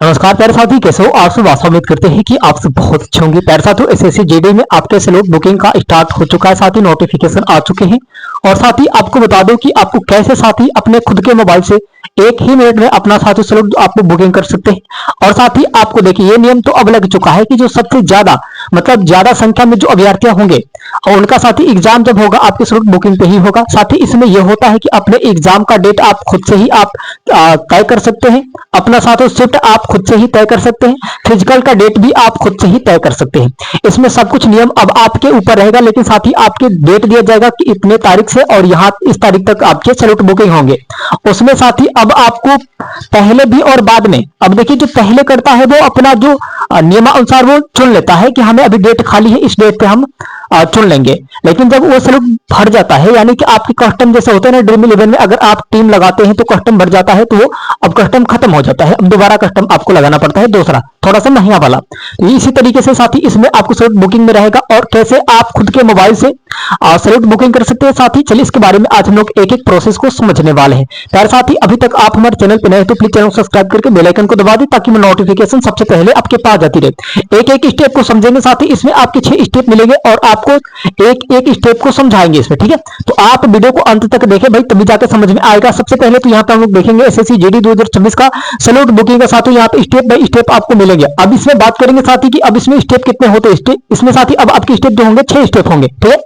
नमस्कार प्यारे साथी, कैसे हो आप सब। आशा उम्मीद करते हैं कि आप सब बहुत अच्छे होंगे। प्यारे साथियों, एसएससी जीडी में आपके स्लॉट बुकिंग का स्टार्ट हो चुका है, साथ ही नोटिफिकेशन आ चुके हैं। और साथ ही आपको बता दो कि आपको कैसे साथी अपने खुद के मोबाइल से एक ही मिनट में अपना साथी स्लॉट आप बुकिंग कर सकते हैं। और साथ ही आपको देखिए, ये नियम तो अब लग चुका है कि जो सबसे ज्यादा मतलब ज्यादा संख्या में जो अभ्यर्थी होंगे और उनका साथी एग्जाम जब होगा आपके स्लॉट बुकिंग पे ही होगा। साथ ही इसमें यह होता है कि अपने एग्जाम का डेट आप खुद से ही आप तय कर सकते हैं, अपना साथी शिफ्ट आप खुद से ही तय कर सकते हैं, फिजिकल का डेट भी आप खुद से ही तय कर सकते हैं। इसमें सब कुछ नियम अब आपके ऊपर रहेगा, लेकिन साथ ही आपके डेट दिया जाएगा कि इतने तारीख से और यहाँ इस तारीख तक आपके स्लॉट बुकिंग होंगे। उसमें साथ ही अब आपको पहले भी और बाद में, अब देखिए जो पहले करता है वो अपना जो नियमानुसार वो चुन लेता है कि हमें अभी डेट खाली है, इस डेट पे हम चुन लेंगे। लेकिन जब वो स्लॉट भर जाता है, यानी कि आपकी कस्टम जैसे होते हैं ना, ड्रीम 11 में अगर आप टीम लगाते हैं तो कस्टम भर जाता है, तो वो अब कस्टम खत्म हो जाता है, अब दोबारा कस्टम आपको लगाना पड़ता है दूसरा, थोड़ा सा महंगा वाला। तो इसी तरीके से साथ ही इसमें आपको स्लॉट बुकिंग में रहेगा और कैसे आप खुद के मोबाइल से स्लॉट बुकिंग कर सकते हैं। साथ ही चलिए इसके बारे में आज हम लोग एक एक प्रोसेस को समझने वाले हैं। प्यारे साथी, अभी तक आप हमारे चैनल पर नए हैं तो प्लीज चैनल को सब्सक्राइब करके बेल आइकन को दबा दें ताकि नोटिफिकेशन सबसे पहले आपके पास जाती रहे। एक एक स्टेप को समझेंगे, साथ ही इसमें आपके 6 स्टेप मिलेंगे और आपको एक एक स्टेप को समझाएंगे इसमें, ठीक है। तो आप वीडियो को अंत तक देखें भाई, तभी जाकर समझ में आएगा। सबसे पहले तो यहाँ पे हम लोग देखेंगे एसएससी जीडी 2026 का स्लॉट बुकिंग का, साथ ही यहाँ पे स्टेप बाय स्टेप आपको मिलेंगे। अब इसमें बात करेंगे साथी कि अब इसमें स्टेप कितने होते हैं। इसमें साथी अब आपके स्टेप जो होंगे 6 स्टेप होंगे, ठीक है।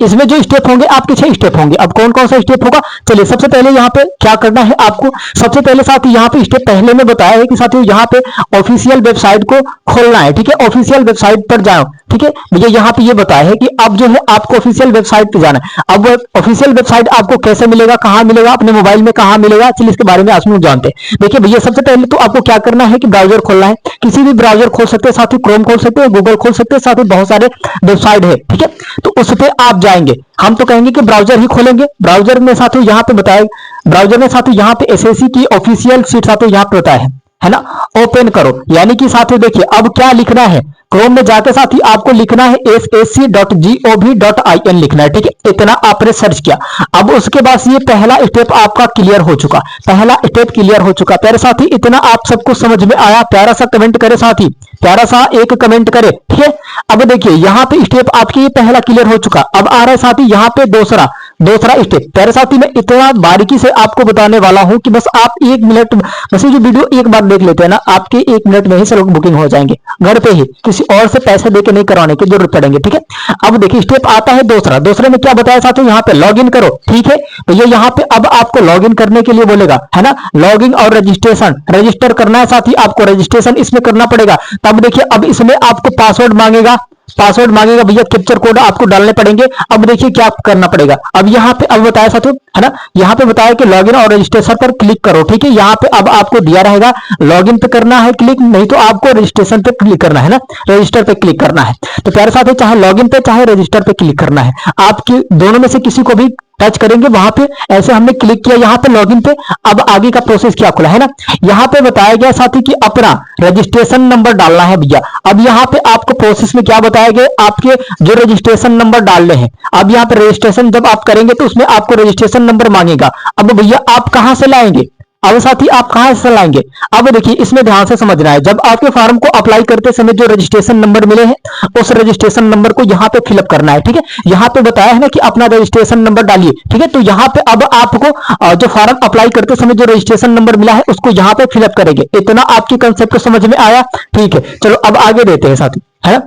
इसमें जो स्टेप होंगे आपके 6 स्टेप होंगे। अब कौन कौन सा स्टेप होगा, चलिए सबसे पहले यहाँ पे क्या करना है आपको। सबसे पहले साथी यहाँ पे स्टेप पहले में बताया है कि साथी यहाँ पे ऑफिशियल वेबसाइट को खोलना है, ठीक है। ऑफिशियल वेबसाइट पर जाओ, ठीक है भैया। यहाँ पे ये बताया है कि अब जो है आपको ऑफिशियल वेबसाइट पे जाना है। अब ऑफिशियल वेबसाइट आपको कैसे मिलेगा, कहाँ मिलेगा, अपने मोबाइल में कहाँ मिलेगा, चलिए इसके बारे में आज हम लोग जानते हैं। देखिए भैया, सबसे पहले तो आपको क्या करना है कि ब्राउजर खोलना है। किसी भी ब्राउजर खोल सकते हैं, साथ ही क्रोम खोल सकते हैं, गूगल खोल सकते हैं, साथ ही बहुत सारे वेबसाइट है, ठीक है। तो उस पर आप जाएंगे, हम तो कहेंगे कि ब्राउजर ही खोलेंगे। ब्राउजर में साथ यहाँ पे बताया, ब्राउजर में साथ यहाँ पे एसएससी की ऑफिशियल सीट साथ यहाँ पे बताया है ना। ओपन करो, यानी कि साथियों देखिए अब क्या लिखना है, क्रोम में जाकर साथी आपको लिखना है ssc.gov.in लिखना है, ठीक है। इतना आपने सर्च किया। अब उसके बाद ये पहला स्टेप आपका क्लियर हो चुका, पहला स्टेप क्लियर हो चुका। प्यारे साथी, इतना आप सबको समझ में आया। प्यारा सा कमेंट करे साथी, प्यारा सा एक कमेंट करे, ठीक है। अब देखिए यहाँ पे स्टेप आपकी पहला क्लियर हो चुका। अब आ रहा है साथी यहाँ पे दूसरा स्टेप। प्यारे साथी, मैं इतना बारीकी से आपको बताने वाला हूं कि बस आप 1 मिनट, बस ये जो वीडियो एक बार देख लेते हैं ना, आपके 1 मिनट में ही स्लॉट बुकिंग हो जाएंगे घर पे ही, किसी और से पैसे देके नहीं करवाने की जरूरत पड़ेंगे, ठीक है। अब देखिए स्टेप आता है दूसरे में क्या बताया साथियों, यहाँ पे लॉग इन करो, ठीक है। तो ये यहाँ पे अब आपको लॉग इन करने के लिए बोलेगा, है ना। लॉग इन और रजिस्टर करना है साथी, आपको रजिस्ट्रेशन इसमें करना पड़ेगा। तब देखिए अब इसमें आपको पासवर्ड मांगेगा, भैया कैप्चर कोड आपको डालने पड़ेंगे। अब देखिए क्या करना पड़ेगा। अब यहाँ पे अब बताया साथियों, है ना, यहाँ पे बताया कि लॉगिन और रजिस्ट्रेशन पर क्लिक करो, ठीक है। यहाँ पे अब आपको दिया रहेगा लॉगिन पे करना है क्लिक, नहीं तो आपको रजिस्ट्रेशन पे क्लिक करना है ना, रजिस्टर पे क्लिक करना है। तो प्यारे साथियों, चाहे लॉगिन पे चाहे रजिस्टर पे क्लिक करना है, आपकी दोनों में से किसी को भी टच करेंगे वहां पे। ऐसे हमने क्लिक किया यहाँ पे लॉगिन पे। अब आगे का प्रोसेस क्या खुला है ना, यहाँ पे बताया गया साथी कि अपना रजिस्ट्रेशन नंबर डालना है भैया। अब यहाँ पे आपको प्रोसेस में क्या बताया गया, आपके जो रजिस्ट्रेशन नंबर डालने हैं। अब यहाँ पे रजिस्ट्रेशन जब आप करेंगे तो उसमें आपको रजिस्ट्रेशन नंबर मांगेगा। अब भैया आप कहां से लाएंगे, अब साथी आप कहां से लाएंगे। अब देखिए इसमें ध्यान से समझना है, जब आपके फॉर्म को अप्लाई करते समय जो रजिस्ट्रेशन नंबर मिले हैं, उस रजिस्ट्रेशन नंबर को यहाँ पे फिलअप करना है, ठीक है। यहाँ पे बताया है ना कि अपना रजिस्ट्रेशन नंबर डालिए, ठीक है। तो यहाँ पे अब आपको जो फॉर्म अप्लाई करते समय जो रजिस्ट्रेशन नंबर मिला है उसको यहाँ पे फिलअप करेंगे। इतना आपकी कंसेप्ट समझ में आया, ठीक है। चलो अब आगे देते हैं साथी, है ना।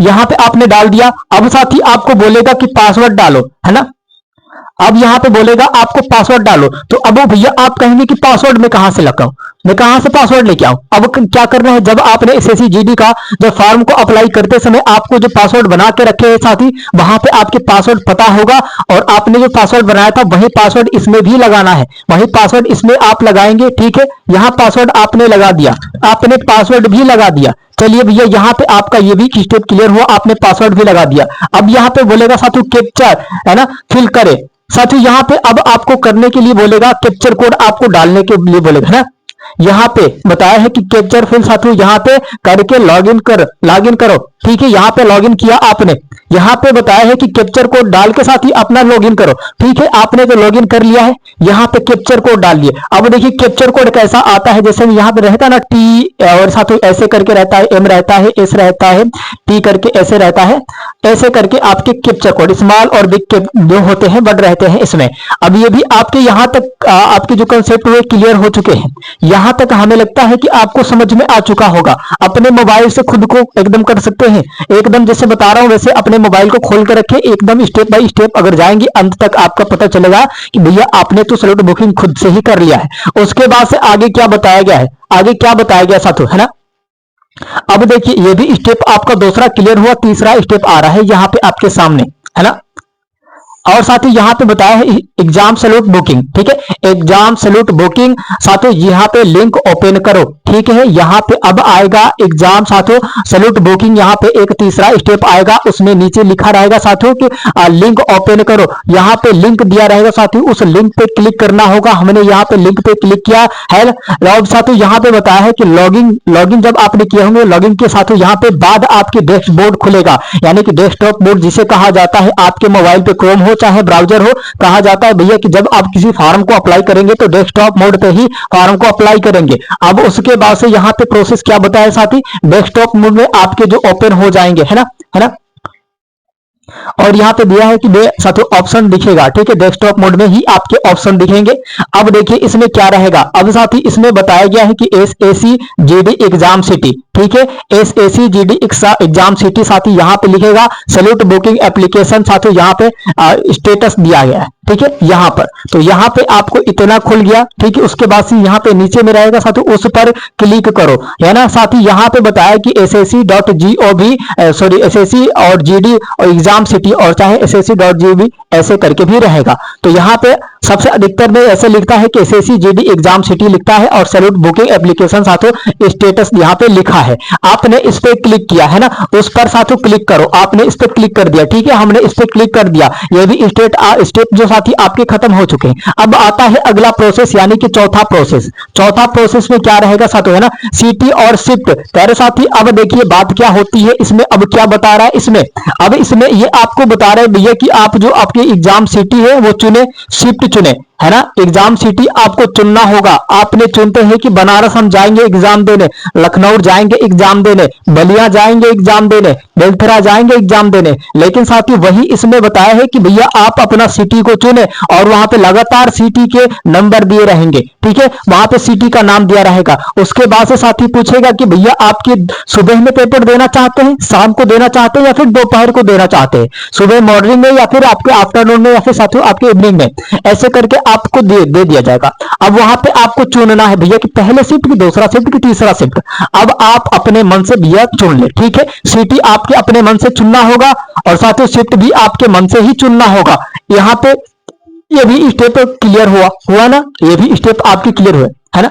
यहाँ पे आपने डाल दिया। अब साथी आपको बोलेगा कि पासवर्ड डालो, है ना। अब यहां पे बोलेगा आपको पासवर्ड डालो। तो अब भैया आप कहेंगे कि पासवर्ड में कहां से लगाऊं, मैं कहां से पासवर्ड लेके आऊं। अब क्या करना है, जब आपने एसएससी जीडी का जब फॉर्म को अप्लाई करते समय आपको जो पासवर्ड बना के रखे हैं साथी, वहां पे आपके पासवर्ड पता होगा और आपने जो पासवर्ड बनाया था वही पासवर्ड इसमें भी लगाना है, वही पासवर्ड इसमें आप लगाएंगे, ठीक है। यहां पासवर्ड आपने लगा दिया, आपने पासवर्ड भी लगा दिया। चलिए भैया यहाँ पे आपका ये भी स्टेप क्लियर हुआ, आपने पासवर्ड भी लगा दिया। अब यहाँ पे बोलेगा साथियों कैप्चर, है ना, फिल करे। साथियों यहाँ पे अब आपको करने के लिए बोलेगा कैप्चर कोड आपको डालने के लिए बोलेगा, है ना। यहाँ पे बताया है कि कैप्चर फिल साथियों यहाँ पे करके लॉगिन करो। ठीक है, यहाँ पे लॉगिन किया आपने, यहाँ पे बताया है कि कैप्चर कोड डाल के साथ ही अपना लॉगिन करो। ठीक है, आपने तो लॉगिन कर लिया है, यहाँ पे कैप्चर कोड डाल लिए। अब देखिए कैप्चर कोड कैसा आता है, जैसे यहाँ पे रहता है ना टी और साथ ऐसे करके रहता है, एम रहता है, एस रहता है, टी करके ऐसे रहता है, ऐसे करके आपके कैप्चर कोड स्मॉल और बिग के जो होते हैं वर्ड रहते हैं इसमें। अब ये भी आपके यहाँ तक आपके जो कंसेप्ट हुए क्लियर हो चुके हैं। यहाँ तक हमें लगता है कि आपको समझ में आ चुका होगा। अपने मोबाइल से खुद को एकदम कर सकते हैं, एकदम जैसे बता रहा हूं वैसे अपने मोबाइल को खोल कर रखे, एकदम स्टेप बाय स्टेप अगर जाएंगे अंत तक आपका पता चलेगा कि भैया आपने तो स्लॉट बुकिंग खुद से ही कर लिया है। उसके बाद से आगे क्या बताया गया है, आगे क्या बताया गया साथियों, है ना। अब देखिए ये भी स्टेप आपका दूसरा क्लियर हुआ, तीसरा स्टेप आ रहा है यहाँ पे आपके सामने, है ना। और साथ ही यहाँ पे बताया है एग्जाम सैल्यूट बुकिंग। ठीक है, एग्जाम सैल्यूट बुकिंग साथियों यहाँ पे लिंक ओपन करो। ठीक है, यहाँ पे अब आएगा एग्जाम साथियों सैल्यूट बुकिंग, यहाँ पे एक तीसरा स्टेप आएगा, उसमें नीचे लिखा रहेगा साथियों कि लिंक ओपन करो। यहाँ पे लिंक दिया रहेगा साथियों, उस लिंक पे क्लिक करना होगा। हमने यहाँ पे लिंक पे क्लिक किया है। अब साथियों यहाँ पे बताया है कि लॉगिन जब आपने किया होंगे, लॉगिन के साथियों यहाँ पे बाद आपके डैशबोर्ड खुलेगा, यानी कि डेस्कटॉप मोड जिसे कहा जाता है। आपके मोबाइल पे क्रोम हो चाहे ब्राउजर हो, कहा जाता है भैया कि जब आप किसी फॉर्म को अप्लाई करेंगे तो डेस्कटॉप मोड पे ही फॉर्म को अप्लाई करेंगे। अब उसके बाद से यहाँ पे प्रोसेस क्या बताया साथी, डेस्कटॉप मोड में आपके जो ओपन हो जाएंगे, है ना, है ना। और यहाँ पे दिया है कि साथियों ऑप्शन दिखेगा। ठीक है, डेस्कटॉप मोड में ही आपके ऑप्शन दिखेंगे। अब देखिए इसमें क्या रहेगा, अब साथी इसमें बताया गया है कि SACGD एग्जाम सिटी। ठीक है, SACGD एग्जाम सिटी साथी यहाँ पे लिखेगा सैल्यूट बुकिंग एप्लीकेशन साथियों यहाँ पे स्टेटस दिया गया है। ठीक है, यहाँ पर तो यहाँ पे आपको इतना खुल गया। ठीक है, उसके बाद से यहाँ पे नीचे में रहेगा साथियों, उस पर क्लिक करो, है ना। साथी यहाँ पे बताया कि SAC और GD और एग्जाम सिटी और चाहे SAC.gov ऐसे करके भी रहेगा। तो यहाँ पे सबसे अधिकतर में ऐसे लिखता है कि SACGD एग्जाम सिटी लिखता है और सैल्यूट बुकिंग एप्लीकेशन साथियों स्टेटस यहाँ पे लिखा है। आपने इस पे क्लिक किया है ना, उस पर साथियों क्लिक करो। आपने इस पे क्लिक कर दिया, ठीक है, हमने इस पे क्लिक कर दिया। ये भी स्टेप जो साथी आपके खत्म हो चुके हैं। अब आता है अगला प्रोसेस, यानी कि चौथा प्रोसेस। चौथा प्रोसेस में क्या रहेगा साथियों, है ना, सिटी और शिफ्ट। प्यारे साथी अब देखिए बात क्या होती है इसमें, अब क्या बता रहा है इसमें, अब इसमें ये आपको बता रहे हैं भैया कि आप जो आपकी एग्जाम सिटी है वो चुने, शिफ्ट चुने, है ना। एग्जाम सिटी आपको चुनना होगा। आपने चुनते हैं कि बनारस हम जाएंगे एग्जाम देने, लखनऊ जाएंगे एग्जाम देने, बलिया जाएंगे एग्जाम देने, बेलथरा जाएंगे एग्जाम देने। लेकिन साथी वही इसमें बताया है कि भैया आप अपना सिटी को चुने और वहां पे लगातार सिटी के नंबर दिए रहेंगे। ठीक है, वहां पे सिटी का नाम दिया रहेगा। उसके बाद से साथी पूछेगा कि भैया आपके सुबह में पेपर देना चाहते हैं, शाम को देना चाहते हैं या फिर दोपहर को देना चाहते हैं, सुबह मॉर्निंग में या फिर आपके आफ्टरनून में या फिर साथियों आपके इवनिंग में, ऐसे करके आपको दे दिया जाएगा। अब वहां पे आपको चुनना है भैया कि पहले शिफ्ट की, दूसरा शिफ्ट की, तीसरा शिफ्ट। अब आप अपने मन से भैया चुन ले। ठीक है, सिटी आपके अपने मन से चुनना होगा और साथियों शिफ्ट भी आपके मन से ही चुनना होगा। यहाँ पे ये भी स्टेप क्लियर हुआ ना, ये भी स्टेप आपके क्लियर हुए, है ना।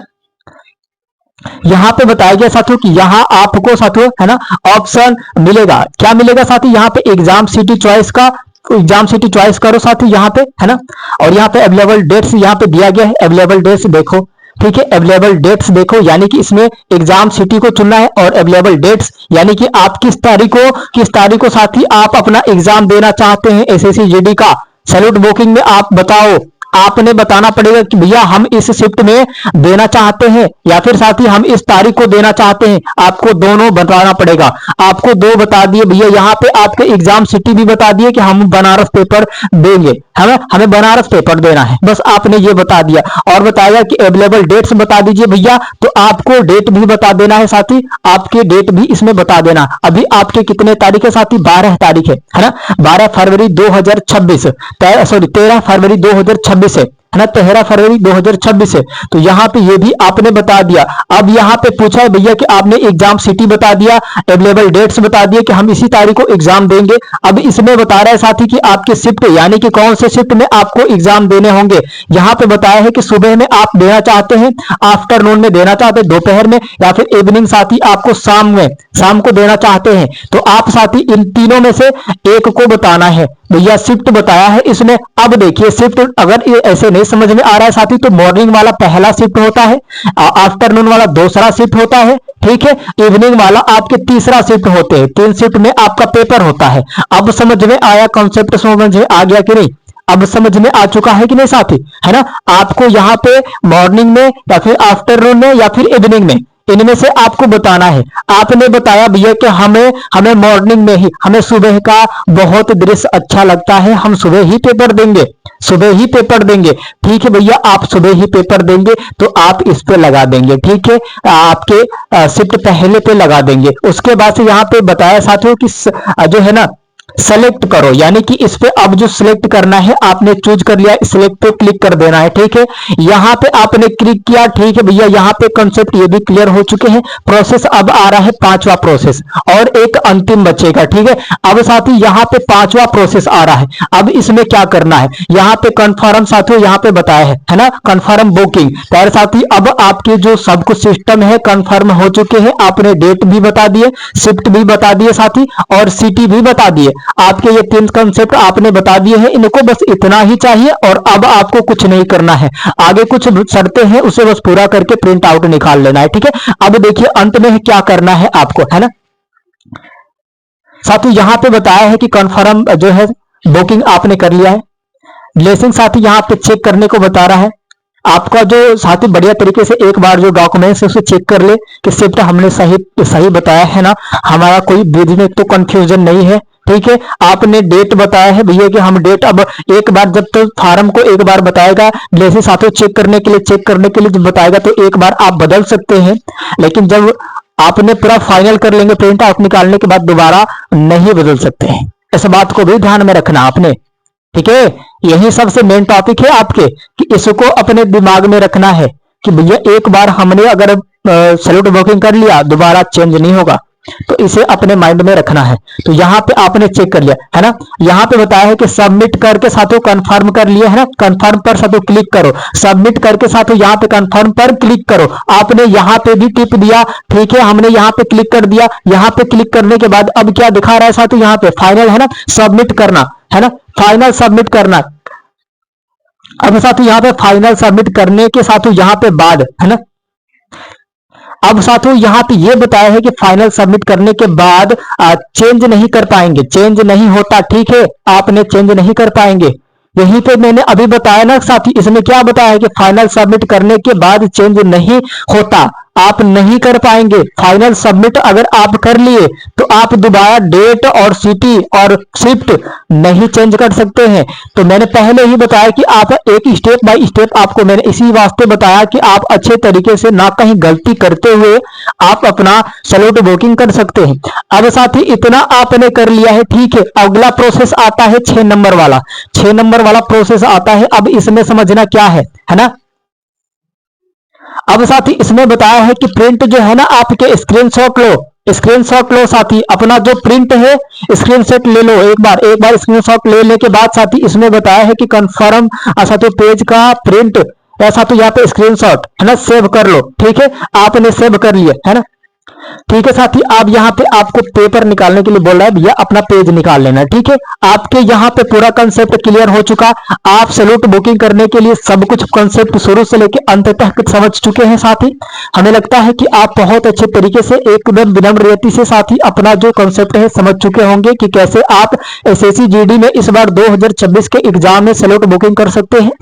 यहाँ पे बताया गया साथियों कि यहाँ आपको साथियों, है ना, ऑप्शन मिलेगा। क्या मिलेगा साथी, यहाँ पे एग्जाम सिटी चॉइस का, एग्जाम सिटी चॉइस करो साथी यहाँ पे, है ना। और यहाँ पे अवेलेबल डेट्स यहाँ पे दिया गया है, अवेलेबल डेट्स देखो। ठीक है, अवेलेबल डेट्स देखो, यानी कि इसमें एग्जाम सिटी को चुनना है और अवेलेबल डेट्स यानी कि आप किस तारीख को साथी आप अपना एग्जाम देना चाहते हैं SACGD का सैल्यूट बुकिंग में। आप बताओ, आपने बताना पड़ेगा कि भैया हम इस शिफ्ट में देना चाहते हैं या फिर साथी हम इस तारीख को देना चाहते हैं। आपको दोनों बताना पड़ेगा। आपको दो बता दिए भैया, यहाँ पे आपके एग्जाम सिटी भी बता दिए कि हम बनारस पेपर देंगे, हमें बनारस पेपर देना है, बस आपने ये बता दिया। और बताया कि अवेलेबल डेट्स बता दीजिए भैया, तो आपको डेट भी बता देना है साथी, आपके डेट भी इसमें बता देना। अभी आपके कितने तारीख है साथी, 12 तारीख है ना, 12 फरवरी 2026, 13 फरवरी 2026 है ना, 13 फरवरी 2026 है। तो यहाँ पे ये भी आपने बता दिया। अब यहाँ पे पूछा है भैया कि आपने एग्जाम सिटी बता दिया, अवेलेबल डेट्स बता दिए कि हम इसी तारीख को एग्जाम देंगे। अब इसमें बता रहा है साथी कि आपके शिफ्ट यानी कि कौन से शिफ्ट में आपको एग्जाम देने होंगे। यहाँ पे बताया है कि सुबह में आप देना चाहते हैं, आफ्टरनून में देना चाहते हैं, दोपहर में या फिर इवनिंग साथी आपको शाम को देना चाहते हैं। तो आप साथी इन तीनों में से एक को बताना है। भैया शिफ्ट बताया है इसमें। अब देखिए शिफ्ट अगर ऐसे नहीं नहीं समझ में आ रहा है साथी तो मॉर्निंग वाला पहला शिफ्ट होता है, आफ्टरनून वाला दूसरा शिफ्ट होता है, ठीक है, इवनिंग वाला आपके तीसरा शिफ्ट होते हैं। 3 शिफ्ट में आपका पेपर होता है। अब समझ में आया, कॉन्सेप्ट समझ में आ गया कि नहीं? अब समझ में आ चुका है कि नहीं साथी, है ना? आपको यहाँ पे मॉर्निंग में या फिर आफ्टरनून में या फिर इवनिंग में, इनमें से आपको बताना है। आपने बताया भैया कि हमें मॉर्निंग में ही, हमें सुबह का बहुत दृश्य अच्छा लगता है, हम सुबह ही पेपर देंगे, सुबह ही पेपर देंगे। ठीक है भैया, आप सुबह ही पेपर देंगे तो आप इस पे लगा देंगे, ठीक है, आपके शिफ्ट पहले पे लगा देंगे। उसके बाद से यहाँ पे बताया साथियों कि जो है ना सेलेक्ट करो, यानी कि इस पे अब जो सिलेक्ट करना है आपने चूज कर लिया, सिलेक्ट पे क्लिक कर देना है, ठीक है। यहाँ पे आपने क्लिक किया, ठीक है भैया, यहाँ पे कॉन्सेप्ट ये भी क्लियर हो चुके हैं। प्रोसेस अब आ रहा है 5वां प्रोसेस और एक अंतिम बचेगा, ठीक है। अब साथी यहाँ पे 5वां प्रोसेस आ रहा है। अब इसमें क्या करना है, यहाँ पे कन्फर्म साथियों यहाँ पे बताया है ना, कन्फर्म बुकिंग। प्यारे साथी अब आपके जो सब कुछ सिस्टम है कन्फर्म हो चुके हैं। आपने डेट भी बता दिए, शिफ्ट भी बता दिए साथी, और सिटी भी बता दिए। आपके ये 3 कंसेप्ट आपने बता दिए हैं, इनको बस इतना ही चाहिए और अब आपको कुछ नहीं करना है। आगे कुछ शर्तें हैं उसे बस पूरा करके प्रिंट आउट निकाल लेना है, ठीक है। अब देखिए अंत में क्या करना है आपको, है ना साथी। यहां पे बताया है कि कंफर्म जो है बुकिंग आपने कर लिया है। लेसिंग साथी यहाँ पे चेक करने को बता रहा है। आपका जो साथी बढ़िया तरीके से एक बार जो डॉक्यूमेंट्स है उसे चेक कर ले कि शिफ्ट हमने सही बताया है ना, हमारा कोई बीच में तो कंफ्यूजन नहीं है, ठीक है। आपने डेट बताया है भैया कि हम डेट, अब एक बार जब तो फार्म को एक बार बताएगा, जैसे साथियों चेक करने के लिए जब बताएगा तो एक बार आप बदल सकते हैं, लेकिन जब आपने पूरा फाइनल कर लेंगे प्रिंट आउट निकालने के बाद दोबारा नहीं बदल सकते हैं। इस बात को भी ध्यान में रखना आपने, ठीक है। यही सबसे मेन टॉपिक है आपके कि इसको अपने दिमाग में रखना है कि भैया एक बार हमने अगर सैल्यूट बुकिंग कर लिया दोबारा चेंज नहीं होगा, तो इसे अपने माइंड में रखना है। तो यहाँ पे आपने चेक कर लिया है ना, यहाँ पे बताया है कि सबमिट करके साथियों कंफर्म कर लिया है ना, कंफर्म पर साथियों क्लिक करो, सबमिट करके साथियों यहाँ पे कंफर्म पर क्लिक करो। आपने यहाँ पे भी टिप दिया, ठीक है, हमने यहाँ पे क्लिक कर दिया। यहाँ पे क्लिक करने के बाद अब क्या दिखा रहा है साथियों, यहाँ पे फाइनल है ना, सबमिट करना है ना, फाइनल सबमिट करना। अब साथियों यहाँ पे फाइनल सबमिट करने के साथियों यहाँ पे बाद है ना, अब साथियों यहाँ पे ये बताया है कि फाइनल सबमिट करने के बाद चेंज नहीं कर पाएंगे, चेंज नहीं होता, ठीक है, आपने चेंज नहीं कर पाएंगे। यहीं पे मैंने अभी बताया ना साथी, इसमें क्या बताया है कि फाइनल सबमिट करने के बाद चेंज नहीं होता, आप नहीं कर पाएंगे। फाइनल सबमिट अगर आप कर लिए तो आप दोबारा डेट और सिटी और शिफ्ट नहीं चेंज कर सकते हैं। तो मैंने पहले ही बताया कि आप एक स्टेप बाय स्टेप, आपको मैंने इसी वास्ते बताया कि आप अच्छे तरीके से ना कहीं गलती करते हुए आप अपना सैल्यूट बुकिंग कर सकते हैं। अब साथी इतना आपने कर लिया है, ठीक है। अगला प्रोसेस आता है 6 नंबर वाला, 6 नंबर वाला प्रोसेस आता है। अब इसमें समझना क्या है ना। अब साथी इसमें बताया है कि प्रिंट जो है ना, आपके स्क्रीनशॉट लो, स्क्रीनशॉट लो साथी, अपना जो प्रिंट है स्क्रीनशॉट ले लो एक बार स्क्रीनशॉट लेने के बाद साथी इसमें बताया है कि कंफर्म साथी पेज का प्रिंट ऐसा, तो यहाँ पे स्क्रीनशॉट है ना, सेव कर लो, ठीक है। आपने सेव कर लिया है ना, ठीक है साथी। आप यहाँ पे आपको पेपर निकालने के लिए बोल रहा है भैया, अपना पेज निकाल लेना, ठीक है। आपके यहाँ पे पूरा कंसेप्ट क्लियर हो चुका। आप सैल्यूट बुकिंग करने के लिए सब कुछ कंसेप्ट शुरू से लेके अंत तक समझ चुके हैं साथी। हमें लगता है कि आप बहुत अच्छे तरीके से एकदम विनम्र रीति से साथी अपना जो कंसेप्ट है समझ चुके होंगे कि कैसे आप एसएससी जीडी में इस बार 2026 के एग्जाम में सैल्यूट बुकिंग कर सकते हैं।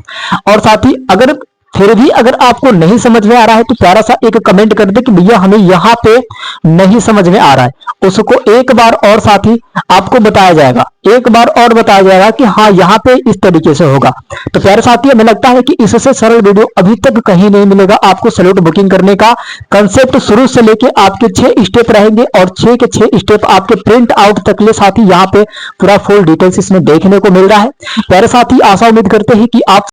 और साथी अगर फिर भी अगर आपको नहीं समझ में आ रहा है तो प्यारा सा एक कमेंट कर दे कि भैया हमें यहाँ पे नहीं समझ में आ रहा है, उसको एक बार और साथी आपको बताया जाएगा, एक बार और बताया जाएगा कि हाँ यहाँ पे इस तरीके से होगा। तो प्यारे साथी हमें लगता है कि इससे सरल वीडियो अभी तक कहीं नहीं मिलेगा आपको। सैल्यूट बुकिंग करने का कंसेप्ट शुरू से लेके आपके 6 स्टेप रहेंगे और 6 के 6 स्टेप आपके प्रिंट आउट तक ले साथी यहाँ पे पूरा फुल डिटेल्स इसमें देखने को मिल रहा है। प्यारे साथी आशा उम्मीद करते हैं कि आप